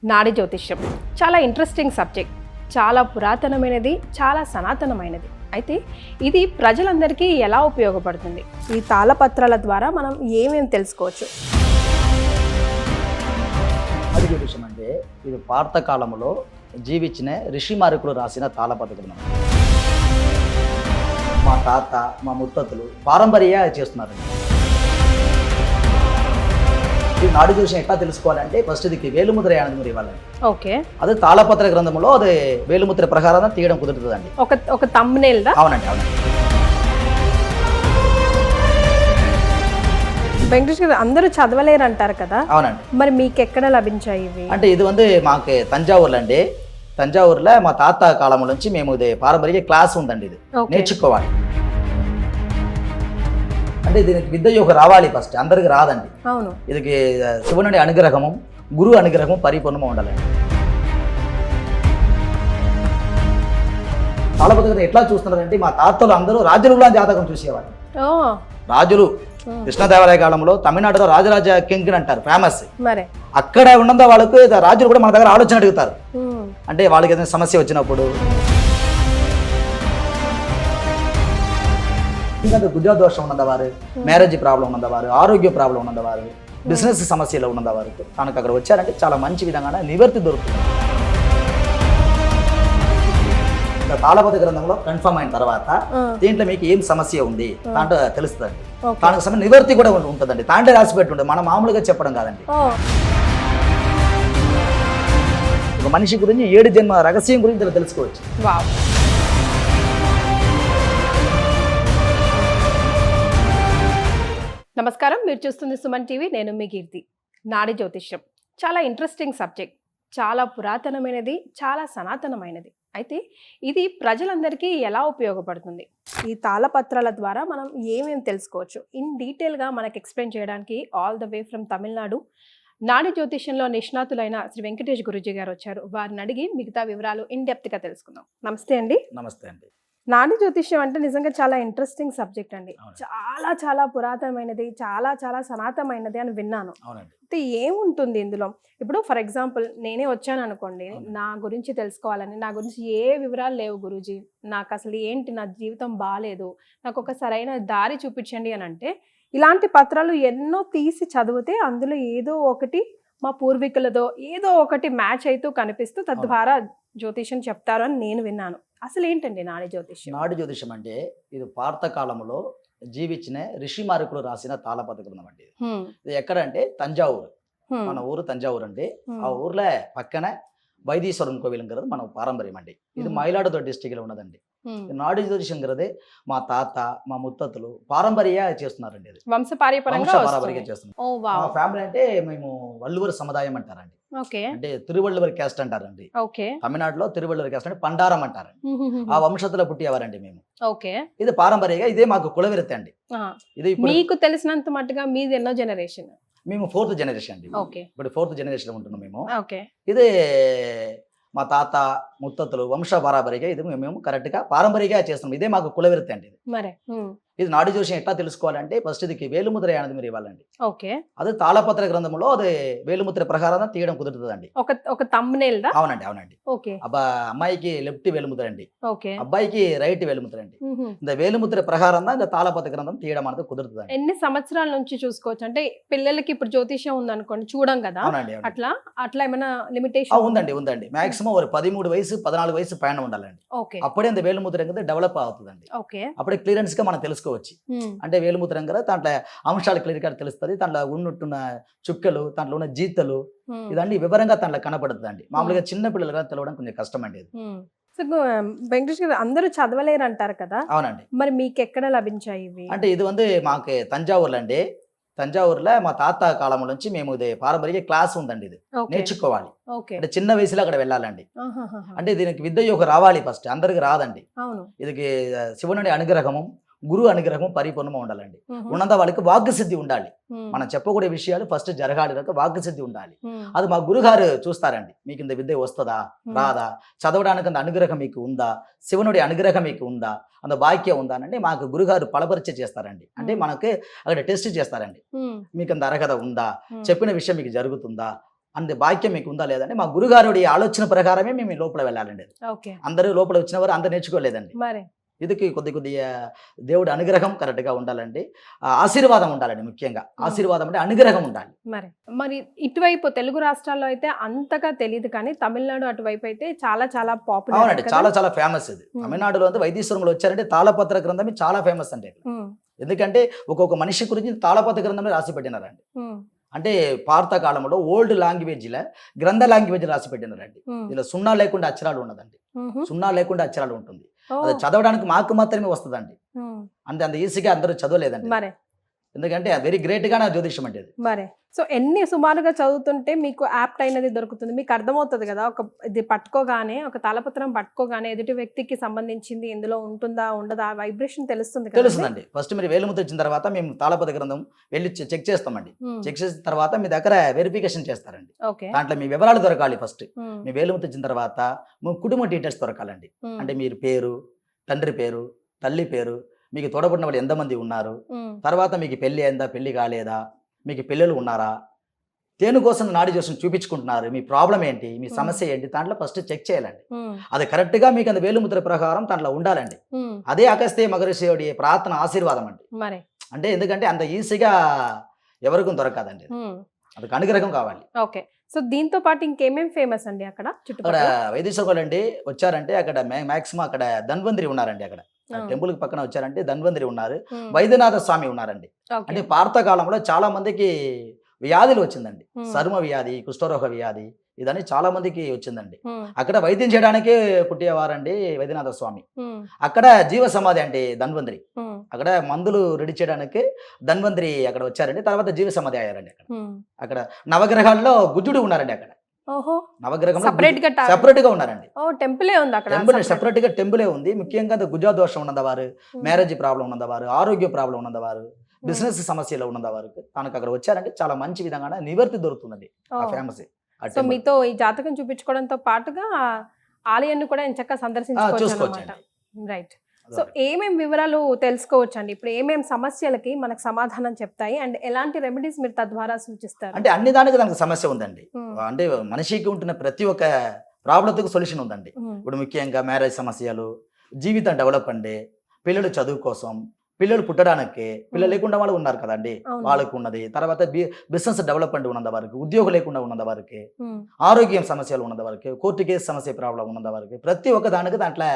నాడి జ్యోతిష్యం చాలా ఇంట్రెస్టింగ్ సబ్జెక్ట్, చాలా పురాతనమైనది, చాలా సనాతనమైనది. అయితే ఇది ప్రజలందరికీ ఎలా ఉపయోగపడుతుంది? ఈ తాళపత్రాల ద్వారా మనం ఏమేమి తెలుసుకోవచ్చు? నాడి జ్యోతిషం అంటే ఇది పాత కాలంలో జీవించిన ఋషి మారుకులు రాసిన తాళపత్రం. మా తాత మా ముత్తతులు పారంపర్యంగా చేస్తున్నారండి. ఈ నాడి జ్యోతిషం ఎట్లా తెలుసుకోవాలంటే ఫస్ట్ ఇది వేలుముద్ర అనేది ఇవ్వాలండి. ఓకే, అదే తాళపత్ర గ్రంథంలో అది వేలుముద్ర ప్రకారం తీయడం కుదురుతుందండి. ఒక థంబ్నెయిల్ దా? అవునండి, అవునండి. వెంకటేష్ గారు, అందరూ చదవలేరు అంటారు కదా, అవునండి. మరి మీకు ఎక్కడ లభించాయి ఇవి? అంటే ఇది మాకు తంజావూరులో అండి. తంజావూరులో మా తాత కాలం నుంచి మేము ఇది పారంపర్య క్లాస్ ఉందండి. ఇది నేర్చుకోవాలి అంటే దీనికి విద్య యొక్క రావాలి, ఫస్ట్ అందరికి రాదండి. అవును, ఇది శివుని అనుగ్రహము, గురు అనుగ్రహము పరిపూర్ణంగా ఉండాలండి. తాళపత్ర ఎట్లా చూస్తున్నారంటే మా తాతలు అందరూ రాజుల జాతకం చూసేవారు. రాజులు కృష్ణదేవరాయ కాలంలో తమిళనాడులో రాజరాజ కింగ్ అంటారు, ఫేమస్. మరి అక్కడ ఉన్నంత వాళ్ళకు రాజులు కూడా మన దగ్గర ఆలోచన అడుగుతారు. అంటే వాళ్ళకి ఏదైనా సమస్య వచ్చినప్పుడు, ఇంకా గుజరాత్ దోషం ఉన్నవారు, మ్యారేజ్ ప్రాబ్లం ఉన్నవారు, ఆరోగ్య ప్రాబ్లం ఉన్నవారు, బిజినెస్ సమస్యలు ఉన్నవారు తనకు అక్కడ వచ్చారంటే చాలా మంచి విధంగా నివర్తి దొరుకుతుంది. తాళపత్ర గ్రంథంలో కన్ఫర్మ్ అయిన తర్వాత దీంట్లో మీకు ఏం సమస్య ఉంది దాంట్లో తెలుస్తుందండి. దానికి సమయం నివర్తి కూడా ఉంటుందండి. దాంట్లో రాసి పెట్టి ఉంటుంది, మనం మామూలుగా చెప్పడం కాదండి. ఒక మనిషి గురించి 7 జన్మ రహస్యం గురించి తెలుసుకోవచ్చు. నమస్కారం, మీరు చూస్తుంది సుమన్ టీవీ. నేను మీ కీర్తి. నాడి జ్యోతిష్యం చాలా ఇంట్రెస్టింగ్ సబ్జెక్ట్, చాలా పురాతనమైనది, చాలా సనాతనమైనది. అయితే ఇది ప్రజలందరికీ ఎలా ఉపయోగపడుతుంది? ఈ తాళపత్రాల ద్వారా మనం ఏమేమి తెలుసుకోవచ్చు? ఇన్ డీటెయిల్గా మనకు ఎక్స్ప్లెయిన్ చేయడానికి all the way from Tamil Nadu నాడి జ్యోతిష్యంలో నిష్ణాతులైన శ్రీ వెంకటేష్ గురూజీ గారు వచ్చారు. వారిని అడిగి మిగతా వివరాలు ఇన్ డెప్త్గా తెలుసుకుందాం. నమస్తే అండి. నమస్తే అండి. నాడి జ్యోతిష్యం అంటే నిజంగా చాలా ఇంట్రెస్టింగ్ సబ్జెక్ట్ అండి. చాలా చాలా పురాతనమైనది, చాలా చాలా సనాతనమైనది అని విన్నాను. అయితే ఏముంటుంది ఇందులో? ఇప్పుడు ఫర్ ఎగ్జాంపుల్ నేనే వచ్చాను అనుకోండి, నా గురించి తెలుసుకోవాలని, నా గురించి ఏ వివరాలు లేవు గురూజీ, నాకు అసలు ఏంటి, నా జీవితం బాగాలేదు, నాకు ఒక సరైన దారి చూపించండి అని అంటే, ఇలాంటి పత్రాలు ఎన్నో తీసి చదివితే అందులో ఏదో ఒకటి మా పూర్వీకులదో ఏదో ఒకటి మ్యాచ్ అవుతూ కనిపిస్తూ తద్వారా జ్యోతిష్యం చెప్తారు అని నేను విన్నాను. అసలు ఏంటండి నాడి జ్యోతిష్యం? నాడి జ్యోతిష్యం అంటే ఇది పాత కాలంలో జీవించిన ఋషి మారుకులు రాసిన తాళపత్ర గ్రంథం అండి. ఇది ఎక్కడంటే తంజావూరు, మన ఊరు తంజావూరు అండి. ఆ ఊర్లో పక్కన వైదీశ్వరం కోవిలం కదా మన పారంపర్యం అండి. ఇది మయిలాడుతుర డిస్టిక్ లో ఉన్నదండి. నాడి జ్యోతిషం గరదే మా తాత మా ముత్తతులు పారంపర్యంగా చేస్తున్నారండి. అది వంశపారంపర్యంగా చేస్తున్నారు. మా ఫ్యామిలీ అంటే మేము వల్లువర్ సముదాయం అంటారండి. అంటే తిరువళ్ళూరు క్యాస్ట్ అంటారండి. తమిళనాడులో తిరువళ్ళూరు క్యాస్ట్ అంటే పండారం అంటారండి. ఆ వంశతులో పుట్టేవారండి మేము. ఇది పారంపర్యంగా ఇదే మాకు కులవిరతి అండి. ఇది మీకు తెలిసినంత మట్టుగా మీది ఎన్నో జనరేషన్? మేము 4th జనరేషన్ అండి. ఇప్పుడు 4th జనరేషన్ ఉంటున్నాం మేము. ఇదే మా తాత ముత్తతులు వంశపారంపర్యంగా ఇది మేము కరెక్ట్ గా పారంపర్యంగా చేస్తున్నాం. ఇదే మాకు కులవిరతి అండి. ఇది నాడి జ్యోతిషం ఎట్లా తెలుసుకోవాలంటే ఫస్ట్ ఇది వేలుముద్ర అనేది మీరు ఇవ్వాలండి. అదే తాళపత్ర గ్రంథంలో అది వేలుముద్ర ప్రకారం తీయడం కుదురుతుందండి. ఒక థంబ్నెయిల్ దా? అవునండి, అవునండి. అమ్మాయికి లెఫ్ట్ వేలుముద్ర అండి, అబ్బాయికి రైట్ వేలుముద్ర అండి. இந்த వేలుముద్ర ప్రకారం இந்த తాళపత్ర గ్రంథం తీయడం అనేది కుదురుతుందండి. ఎన్ని సంవత్సరాల నుంచి చూసుకోవచ్చు? అంటే పిల్లలకి ఇప్పుడు జ్యోతిష్యం ఉందనుకోండి, చూడం కదా, అట్లా ఏమైనా లిమిటేషన్ ఉందండి? ఉందండి. మాక్సిమం ఒక 13 వయసు 14 వయసు పైన ఉండాలండి. అప్పుడే இந்த వేలుముద్ర అనేది డెవలప్ అవుతుందండి. అప్పుడే క్లియరెన్స్ గా మనం తెలుసుకోవచ్చు. అంటే వేలుముద్ర కదా దాంట్లో అంశాలు క్లియర్ గా తెలుస్తుంది. దాంట్లో ఉన్నట్టున్న చుక్కలు, దాంట్లో ఉన్న జీతలు ఇదన్నీ వివరంగా దాంట్లో కనపడుతుందండి. మామూలుగా చిన్న పిల్లలుగా తెలవడం కొంచెం కష్టం అండి. వెంకటేష్ గారు, అందరూ చదవలేరు అంటారు కదా, అవునండి. మరి మీకు ఎక్కడ లభించాయి ఇవి? అంటే ఇది మాకు తంజావూరులో అండి. తంజావూరులో మా తాత కాలం నుంచి మేము ఇది పారంపర్య క్లాస్ ఉందండి. ఇది నేర్చుకోవాలి. అంటే చిన్న వయసులో అక్కడ వెళ్ళాలండి. అంటే దీనికి విద్య యొక్క రావాలి, ఫస్ట్ అందరికి రాదండి. ఇది శివుని అనుగ్రహము, గురు అనుగ్రహం పరిపూర్ణంగా ఉండాలండి. ఉన్నంత వాళ్ళకి వాక్కు సిద్ధి ఉండాలి. మనం చెప్పకూడే విషయాలు ఫస్ట్ జరగాలి, వాక్కు సిద్ధి ఉండాలి. అది మా గురుగారు చూస్తారండి. మీకు ఇంత విద్య వస్తుందా రాదా, చదవడానికి అంత అనుగ్రహం మీకు ఉందా, శివునుడి అనుగ్రహం మీకు ఉందా, అంత వాక్యం ఉందా అంటే మాకు గురుగారు పలపరిచ చేస్తారండి. అంటే మనకి అక్కడ టెస్ట్ చేస్తారండి. మీకు అంత అర్హత ఉందా, చెప్పిన విషయం మీకు జరుగుతుందా, అంత భాగ్యం మీకు ఉందా లేదండి మా గురుగారుడి ఆలోచన ప్రకారమే మేము లోపల వెళ్ళాలండి. ఓకే. అందరూ లోపల వచ్చిన వారు అందరు నేర్చుకోలేదండి. మరి ఇదికి కొద్దిగా దేవుడి అనుగ్రహం కరెక్ట్గా ఉండాలండి. ఆశీర్వాదం ఉండాలండి. ముఖ్యంగా ఆశీర్వాదం అంటే అనుగ్రహం ఉండాలి. మరి ఇటువైపు తెలుగు రాష్ట్రాల్లో అయితే అంతగా తెలియదు, కానీ తమిళనాడు అటువైపు అయితే చాలా చాలా పాపులర్. అవునండి, చాలా చాలా ఫేమస్ ఇది. తమిళనాడులో అంటే వైదీశ్వరంలో వచ్చారంటే తాళపత్ర గ్రంథం చాలా ఫేమస్ అండి. ఎందుకంటే ఒక్కొక్క మనిషి గురించి తాళపత్ర గ్రంథంలో రాసి పెట్టినారండి. అంటే పాత కాలంలో ఓల్డ్ లాంగ్వేజ్ల గ్రంథ లాంగ్వేజ్ రాసి పెట్టినారండి. ఇలా సున్నా లేకుండా అక్షరాలు ఉన్నదండి. సున్నా లేకుండా అక్షరాలు ఉంటుంది. అది చదవడానికి మాకు మాత్రమే వస్తుందండి. అంటే అంత ఈజీగా అందరూ చదవలేదండి. ఎందుకంటే వెరీ గ్రేట్ గా నా జ్యోతిషం అంటే మరి. సో ఎన్ని సుమారుగా చదువుతుంటే మీకు యాప్ట్ అయినది దొరుకుతుంది, మీకు అర్థమవుతుంది కదా. ఒక ఇది పట్టుకోగానే, ఒక తాళపత్రం పట్టుకోగానే ఎదుటి వ్యక్తికి సంబంధించింది ఇందులో ఉంటుందా ఉండదా వైబ్రేషన్ తెలుస్తుందండి. ఫస్ట్ మీరు వేలుముద్ర ఇచ్చిన తర్వాత మేము తాళపత్ర గ్రంథం వెళ్ళి చెక్ చేస్తామండి. చెక్ చేసిన తర్వాత మీ దగ్గర వెరిఫికేషన్ చేస్తారండి. దాంట్లో మీ వివరాలు దొరకాలి. ఫస్ట్ మీ వేలుముద్ర ఇచ్చిన తర్వాత మీ కుటుంబ డీటెయిల్స్ దొరకాలండి. అంటే మీరు పేరు, తండ్రి పేరు, తల్లి పేరు, మీకు తోడబడిన వాళ్ళు ఎంతమంది ఉన్నారు, తర్వాత మీకు పెళ్లి అయిందా, పెళ్లి కాలేదా, మీకు పిల్లలు ఉన్నారా, దేనికోసం నాడి జోషం చూపించుకుంటున్నారు, మీ ప్రాబ్లం ఏంటి, మీ సమస్య ఏంటి, దాంట్లో ఫస్ట్ చెక్ చేయాలండి. అది కరెక్ట్గా మీకు అది వేలుముద్ర ప్రకారం దాంట్లో ఉండాలండి. అదే అగస్త్య మహర్షి ప్రార్థన ఆశీర్వాదం అండి. అంటే ఎందుకంటే అంత ఈజీగా ఎవరికి దొరకదండి, అది అనుగ్రహం కావాలి. ఓకే. సో దీంతో పాటు ఇంకేమేమి ఫేమస్ అండి అక్కడ వైద్యశ్వరులు అండి వచ్చారంటే అక్కడ మాక్సిమం అక్కడ ధన్వంతరి ఉన్నారండి. అక్కడ టెంపుల్ కి పక్కన వచ్చారంటే ధన్వంతరి ఉన్నారు, వైద్యనాథ స్వామి ఉన్నారండి. అంటే పాత కాలంలో చాలా మందికి వ్యాధులు వచ్చిందండి. చర్మ వ్యాధి, కుష్ఠరోగ వ్యాధి, ఇదని చాలా మందికి వచ్చిందండి. అక్కడ వైద్యం చేయడానికే పుట్టేవారండి వైద్యనాథ స్వామి. అక్కడ జీవ సమాధి అంటే ధన్వంతరి, అక్కడ మందులు రెడీ చేయడానికి ధన్వంతరి అక్కడ వచ్చారండి. తర్వాత జీవ సమాధి అయ్యారండి. అక్కడ నవగ్రహాల్లో గుజ్జుడు ఉన్నారండి. అక్కడ నవగ్రహం సెపరేట్ గా ఉన్నారండి. సెపరేట్ గా టెంపులే ఉంది. ముఖ్యంగా గుజా దోషం ఉన్నవారు, మ్యారేజ్ ప్రాబ్లం ఉన్నవారు, ఆరోగ్య ప్రాబ్లం ఉన్నవారు, బిజినెస్ సమస్యలు ఉన్నవారు తనకు అక్కడ వచ్చారంటే చాలా మంచి విధంగా నివర్తి దొరుకుతుందండి. ఫేమస్. సో మీతో ఈ జాతకం చూపించుకోవడంతో పాటుగా ఆలయాన్ని కూడా చక్కగా సందర్శించుకోవచ్చు. రైట్. సో ఏమేమి వివరాలు తెలుసుకోవచ్చు అండి, ఇప్పుడు ఏమేమి సమస్యలకి మనకు సమాధానం చెప్తాయి అండ్ ఎలాంటి రెమెడీస్ మీరు తద్వారా సూచిస్తారు? అంటే అన్ని దానికి సమస్య ఉందండి. అంటే మనిషికి ఉంటున్న ప్రతి ఒక్క ప్రాబ్లంకు సొల్యూషన్ ఉందండి. ఇప్పుడు ముఖ్యంగా మ్యారేజ్ సమస్యలు, జీవితం డెవలప్ అండి, పిల్లలు చదువు కోసం, పిల్లలు పుట్టడానికి, పిల్లలు లేకుండా వాళ్ళు ఉన్నారు కదండి, వాళ్ళకు ఉన్నది. తర్వాత బిజినెస్ డెవలప్మెంట్ ఉన్నది వారికి, ఉద్యోగం లేకుండా ఉన్నది వారికి, ఆరోగ్యం సమస్యలు ఉన్నది వారికి, కోర్టు కేసు సమస్య ప్రాబ్లం ఉన్నది వారికి, ప్రతి ఒక్క దానికి దాంట్లో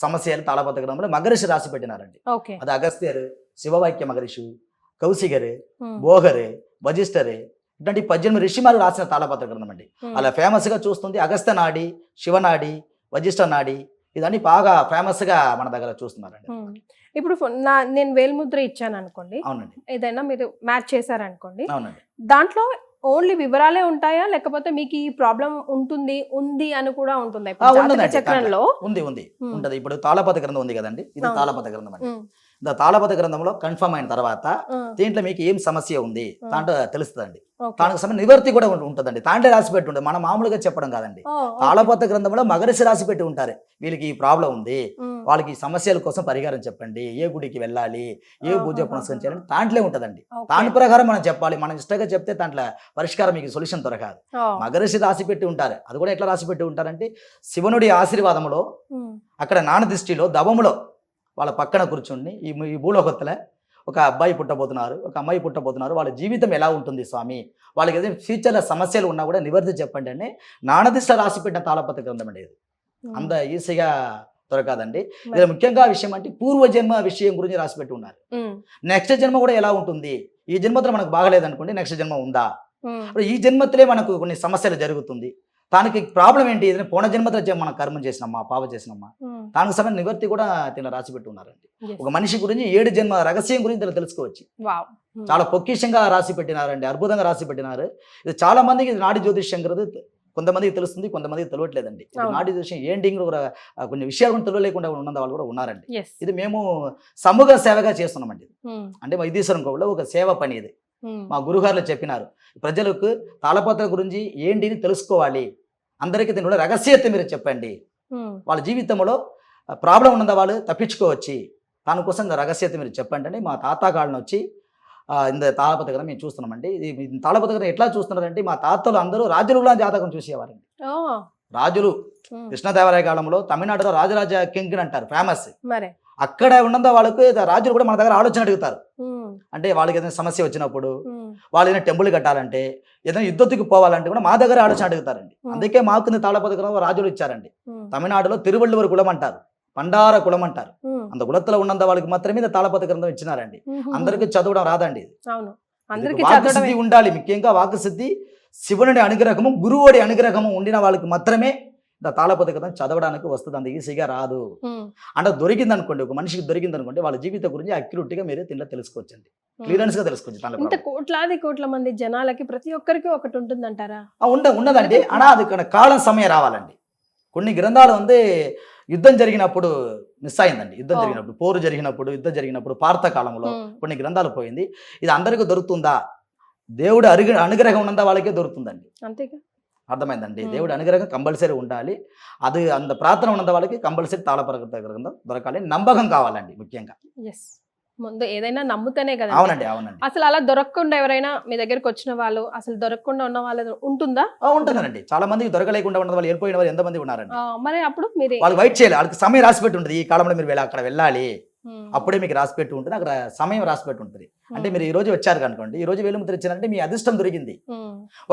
సమస్యలు తాళపత్ర గ్రంథంలో మహర్షి రాసి పెట్టినారండి. అది అగస్త్యరు, శివవాక్య మహర్షి, కౌశిగరు, బోహరు, వజిష్ఠరు, ఇట్లాంటి 18 ఋషిమాలు రాసిన తాళపత్ర గ్రంథం అండి. అలా ఫేమస్ గా చూస్తుంది అగస్త్య నాడి, శివనాడి, వజిష్ఠ నాడి, ఇదన్నీ బాగా ఫేమస్ గా మన దగ్గర చూస్తున్నారండి. ఇప్పుడు నేను వేలుముద్ర ఇచ్చాను అనుకోండి, ఏదైనా మీరు మ్యాచ్ చేశారనుకోండి, దాంట్లో ఓన్లీ వివరాలే ఉంటాయా, లేకపోతే మీకు ఈ ప్రాబ్లం ఉంది అని కూడా ఉంటుంది చక్రంలో? ఉంటది. ఇప్పుడు తాళపత్ర గ్రంథం ఉంది కదండి, ఇది తాళపత్ర గ్రంథం అండి. తాళపత్ర గ్రంథంలో కన్ఫర్మ్ అయిన తర్వాత దీంట్లో మీకు ఏం సమస్య ఉంది దాంట్లో తెలుస్తుందండి. దానికి సంబంధించిన నివర్తి కూడా ఉంటుందండి. దాంట్లో రాసి పెట్టి ఉంటుంది, మనం మామూలుగా చెప్పడం కాదండి. తాళపత్ర గ్రంథంలో మహర్షి రాసి పెట్టి ఉంటారు, వీళ్ళకి ఈ ప్రాబ్లం ఉంది, వాళ్ళకి సమస్యల కోసం పరిహారం చెప్పండి, ఏ గుడికి వెళ్ళాలి, ఏ పూజ పునస్కరించాలని దాంట్లో ఉంటదండి. దాని ప్రకారం మనం చెప్పాలి. మనం ఇష్టంగా చెప్తే దాంట్లో పరిష్కారం మీకు సొల్యూషన్ దొరకదు. మహర్షి రాసి పెట్టి ఉంటారు. అది కూడా ఎట్లా రాసి పెట్టి ఉంటారంటే శివనుడి ఆశీర్వాదంలో అక్కడ నాన్న దృష్టిలో దవములో వాళ్ళ పక్కన కూర్చుని ఈ భూలోకత్తులే ఒక అబ్బాయి పుట్టబోతున్నారు, ఒక అమ్మాయి పుట్టబోతున్నారు, వాళ్ళ జీవితం ఎలా ఉంటుంది స్వామి, వాళ్ళకి ఏదైనా ఫ్యూచర్లో సమస్యలు ఉన్నా కూడా నివర్తి చెప్పండి అని నాణదిష్ట రాసి పెట్టిన తాళపత్ర గ్రంథం అండి. ఇది అంత ఈజీగా దొరకదండి. ఇది ముఖ్యంగా విషయం అంటే పూర్వజన్మ విషయం గురించి రాసి పెట్టి ఉన్నారు. నెక్స్ట్ జన్మ కూడా ఎలా ఉంటుంది, ఈ జన్మతో మనకు బాగలేదనుకోండి, నెక్స్ట్ జన్మ ఉందా, ఈ జన్మத்திலே మనకు కొన్ని సమస్యలు జరుగుతుంది, దానికి ప్రాబ్లం ఏంటి, ఏదైనా పోన జన్మతో మనం కర్మ చేసినమ్మా, పాప చేసినమ్మా, దానికి సమయం నివర్తి కూడా తిన రాసి పెట్టి ఉన్నారండి. ఒక మనిషి గురించి 7 జన్మ రహస్యం గురించి తెలుసుకోవచ్చు. చాలా పొక్కిషంగా రాసి పెట్టినారండి, అద్భుతంగా రాసి పెట్టినారు. ఇది చాలా మందికి నాడి జ్యోతిష్యం కొంతమందికి తెలుస్తుంది, కొంతమందికి తెలియట్లేదండి. నాడి జ్యోతిష్యం ఏంటి కొన్ని విషయాలు కూడా తెలియలేకుండా ఉన్న వాళ్ళు కూడా ఉన్నారండి. ఇది మేము సమూహ సేవగా చేస్తున్నామండి. అంటే వైద్యేశ్వరం కోవిలో ఒక సేవ పని ఇది. మా గురుగారులు చెప్పినారు, ప్రజలకు తాళపత్ర గురించి ఏంటిని తెలుసుకోవాలి, అందరికీ దీని కూడా రహస్యత మీరు చెప్పండి, వాళ్ళ జీవితంలో ప్రాబ్లం ఉన్న వాళ్ళు తప్పించుకోవచ్చు, దానికోసం రహస్యత మీరు చెప్పండి అని మా తాత కాళ్ళని వచ్చి இந்த తాళపత్ర గ్రంథం మేము చూస్తున్నామండి. ఇది తాళపత్ర గ్రంథం ఎట్లా చూస్తున్నారంటే మా తాతలు అందరూ రాజుల జాతకం చూసేవారండి. ఓ రాజులు కృష్ణదేవరాయ కాలంలో తమిళనాడులో రాజరాజ కింగ్ అంటారు ఫేమస్. మరే అక్కడ ఉన్నంత వాళ్ళకు రాజులు కూడా మన దగ్గర ఆలోచన అడుగుతారు. అంటే వాళ్ళకి ఏదైనా సమస్య వచ్చినప్పుడు, వాళ్ళు ఏదైనా టెంపుల్ కట్టాలంటే, ఏదైనా యుద్ధத்துக்கு పోవాలంటే కూడా మా దగ్గర ఆలోచన అడుగుతారండి. అందుకే మాకు తాళపత్ర గ్రంథం రాజులు ఇచ్చారండి. తమిళనాడులో తిరువళ్ళూరు కులం అంటారు, పండార కులం అంటారు. అంత కులத்துல ఉన్నంత వాళ్ళకి మాత్రమే తాళపత్ర గ్రంథం ఇచ్చినారండి. అందరికీ చదవడం రాదండి. వాక్సిద్ధి ఉండాలి, ముఖ్యంగా వాక్సిద్ధి, శివుని అనుగ్రహము, గురువుడి అనుగ్రహము ఉండిన వాళ్ళకి మాత్రమే తాళపత్ర గ్రంథం చదవడానికి వస్తుంది. అంత ఈజీగా రాదు. అంటే దొరికింది అనుకోండి, ఒక మనిషికి దొరికింది అనుకోండి, వాళ్ళ జీవితం గురించి అక్యురేట్గా మీరే దీంట్లో తెలుసుకోవచ్చండి, క్లియరెన్స్ గా తెలుసుకోవచ్చు. ఇంత కోట్లాది కోట్ల మంది జనాలకి ప్రతి ఒక్కరికి ఒకటి ఉంటుందంటారా? ఉన్నదండి. అనా అది కాలం సమయం రావాలండి. కొన్ని గ్రంథాలు యుద్ధం జరిగినప్పుడు మిస్ అయిందండి. యుద్ధం జరిగినప్పుడు, పోరు జరిగినప్పుడు, యుద్ధం జరిగినప్పుడు, పార్త కాలంలో కొన్ని గ్రంథాలు పోయింది. ఇది అందరికీ దొరుకుతుందా? దేవుడు అనుగ్రహం ఉన్నంత వాళ్ళకే దొరుకుతుందండి. అంతేగా, అర్థమైందండి. దేవుడు అనుగ్రహం కంపల్సరీ ఉండాలి. అది అంత ప్రార్థన ఉన్నంత వాళ్ళకి కంపల్సరీ తాళపత్ర గ్రంథం దొరకాలి. నమ్మకం కావాలండి ముఖ్యంగా. ముందు ఏదైనా నమ్ముతేనే కదా. అవునండి, అవునండి. అసలు అలా దొరకకుండా ఎవరైనా మీ దగ్గరకు వచ్చిన వాళ్ళు, అసలు దొరకకుండా ఉన్న వాళ్ళు ఉంటుందా? ఉంటుందండి. చాలా మందికి దొరకలేకుండా ఉన్న వాళ్ళు, వెళ్ళిపోయిన వాళ్ళు ఎంతమంది ఉన్నారండి. మరి అప్పుడు మీరు వాళ్ళు వెయిట్ చేయాలి. వాళ్ళకి సమయం రాసిపెట్టి ఉంటుంది. ఈ కాలంలో మీరు అక్కడ వెళ్ళాలి, అప్పుడే మీకు రాసిపెట్టి ఉంటుంది. అక్కడ సమయం రాసిపెట్టి ఉంటుంది. అంటే మీరు ఈ రోజు వచ్చారు అనుకోండి, ఈ రోజు వేలుముద్ర ఇచ్చారంటే మీ అదృష్టం దొరికింది.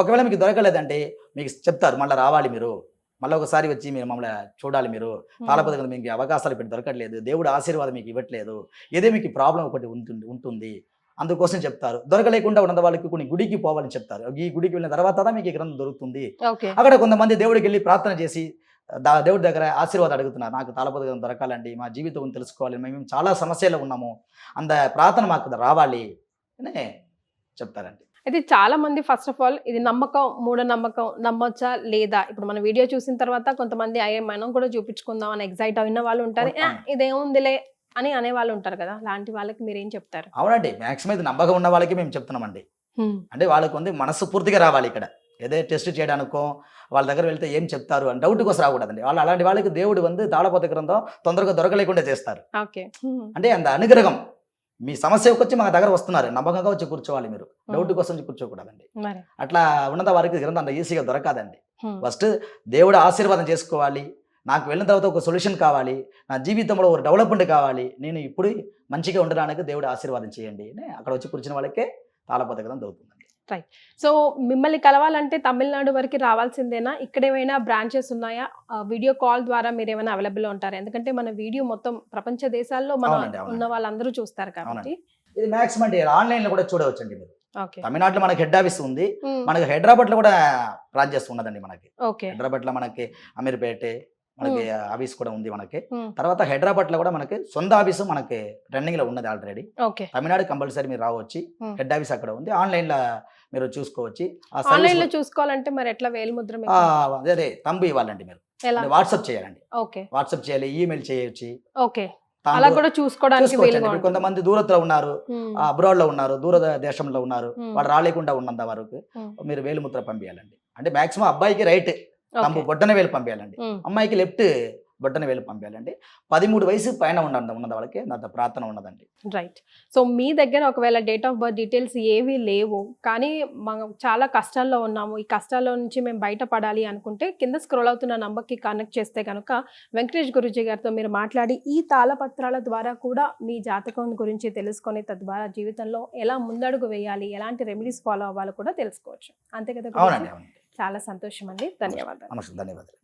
ఒకవేళ మీకు దొరకలేదంటే మీకు చెప్తారు, మళ్ళీ రావాలి మీరు, మళ్ళీ ఒకసారి వచ్చి మీరు మమ్మల్ని చూడాలి, మీరు తాళపత్ర గ్రంథం మీకు అవకాశాలు పెట్టి దొరకట్లేదు, దేవుడు ఆశీర్వాదం మీకు ఇవ్వట్లేదు, ఏదో మీకు ప్రాబ్లం ఒకటి ఉంటుంది, అందుకోసం చెప్తారు. దొరకలేకుండా ఉన్న వాళ్ళకి కొన్ని గుడికి పోవాలని చెప్తారు. ఈ గుడికి వెళ్ళిన తర్వాత మీకు ఈ గ్రంథం దొరుకుతుంది. అక్కడ కొంతమంది దేవుడికి వెళ్ళి ప్రార్థన చేసి దేవుడి దగ్గర ఆశీర్వాదం అడుగుతున్నారు, నాకు తాళపత్ర గ్రంథం దొరకాలండి, మా జీవితం తెలుసుకోవాలి, మేము చాలా సమస్యలు ఉన్నాము, అంత ప్రార్థన మాకు రావాలి అని చెప్తారండి. అయితే చాలా మంది ఫస్ట్ ఆఫ్ ఆల్ ఇది నమ్మకం, మూఢనమ్మకం, నమ్మొచ్చా లేదా? ఇప్పుడు మన వీడియో చూసిన తర్వాత కొంతమంది అయ్యే మనం కూడా చూపించుకుందాం అని ఎగ్జైట్ అయిన వాళ్ళు ఉంటారు, ఇదేముందిలే అని అనే వాళ్ళు ఉంటారు కదా. అలాంటి వాళ్ళకి మీరు ఏం చెప్తారు? అవునండి, మాక్సిమం ఇది నమ్మకం ఉన్న వాళ్ళకి మేము చెప్తున్నామండి. అంటే వాళ్ళకి మనసు పూర్తిగా రావాలి. ఇక్కడ ఏదో టెస్ట్ చేయడానికో వాళ్ళ దగ్గర వెళ్తే ఏం చెప్తారు అని డౌట్ కోసం రాకూడదండి. వాళ్ళు అలాంటి వాళ్ళకి దేవుడు తాళపత్ర గ్రంథం తొందరగా దొరకలేకుండా చేస్తారు. అంటే అంత అనుగ్రహం. మీ సమస్యకు వచ్చి మా దగ్గర వస్తున్నారు, నమ్మకంగా వచ్చి కూర్చోవాలి, మీరు డౌట్ కోసం వచ్చి కూర్చోకూడదండి. అట్లా ఉన్నంత వారికి గ్రంథం అంత ఈజీగా దొరకదండి. ఫస్ట్ దేవుడు ఆశీర్వాదం చేసుకోవాలి, నాకు వెళ్ళిన తర్వాత ఒక సొల్యూషన్ కావాలి, నా జీవితంలో ఒక డెవలప్మెంట్ కావాలి, నేను ఇప్పుడు మంచిగా ఉండడానికి దేవుడు ఆశీర్వాదం చేయండి అని అక్కడ వచ్చి కూర్చున్న వాళ్ళకే తాళపత్ర గ్రంథం దొరుకుతుందండి. రైట్. సో మిమ్మల్ని కలవాలంటే తమిళనాడు వరకు రావాల్సిందేనా? ఇక్కడ ఏమైనా బ్రాంచెస్ ఉన్నాయా? వీడియో కాల్ ద్వారా మీరు ఏమైనా అవైలబుల్ ఉంటారు? ఎందుకంటే మన వీడియో మొత్తం ప్రపంచ దేశాల్లో మన ఉన్న వాళ్ళందరూ చూస్తారు కాబట్టి ఇది మాక్సిమం అంటే ఆన్లైన్ లో కూడా చూడవచ్చండి మీరు. తమిళనాడులో మనకి హెడ్ ఆఫీస్ ఉంది, మనకి హైదరాబాద్ లో కూడా బ్రాంచెస్ ఉన్నదండి. మనకి హైదరాబాద్ లో మనకి అమీర్పేట మనకి ఆఫీస్ కూడా ఉంది మనకి. తర్వాత హైదరాబాద్ లో కూడా మనకి సొంత ఆఫీసు మనకి రన్నింగ్ లో ఉన్నది ఆల్రెడీ. తమిళనాడు కంపల్సరీ మీరు రావచ్చు, హెడ్ ఆఫీస్ అక్కడ ఉంది, ఆన్లైన్ లో మీరు చూసుకోవచ్చు. ఆన్లైన్ లో చూసుకోవాలంటే మరి ఎట్లా వేలిముద్ర అదే తంబు ఇవ్వాలండి, మీరు వాట్సాప్ చేయాలండి. వాట్సాప్ చేయాలి, ఈమెయిల్ చేయొచ్చు. అలా కూడా చూసుకోవడానికి కొంతమంది దూరత్లో ఉన్నారు, అబ్రాడ్ లో ఉన్నారు, దూర దేశంలో ఉన్నారు, వాళ్ళు రాలేకుండా ఉన్నంత వరకు మీరు వేలిముద్ర పంపించాలండి. అంటే మాక్సిమం అబ్బాయికి రైట్ తంబు బొట్టన వేలు పంపించాలండి, అమ్మాయికి లెఫ్ట్ బొట్టన వేలు పంపించాలండి. 13 వయసు పైన ఉన్నంత వాళ్ళకి నా ప్రార్థన ఉన్నదండి. రైట్. సో మీ దగ్గర ఒకవేళ డేట్ ఆఫ్ బర్త్ డీటెయిల్స్ ఏవి లేవు, కానీ మనం చాలా కష్టాల్లో ఉన్నాము, ఈ కష్టాల్లో నుంచి మేము బయటపడాలి అనుకుంటే కింద స్క్రోల్ అవుతున్న నంబర్కి కనెక్ట్ చేస్తే కనుక వెంకటేష్ గురూజీ గారితో మీరు మాట్లాడి ఈ తాళపత్రాల ద్వారా కూడా మీ జాతకం గురించి తెలుసుకొని తద్వారా జీవితంలో ఎలా ముందడుగు వేయాలి, ఎలాంటి రెమెడీస్ ఫాలో అవ్వాలో కూడా తెలుసుకోవచ్చు. అంతే కదా? అవునండి. చాలా సంతోషం అండి, ధన్యవాదాలు. ధన్యవాదాలు.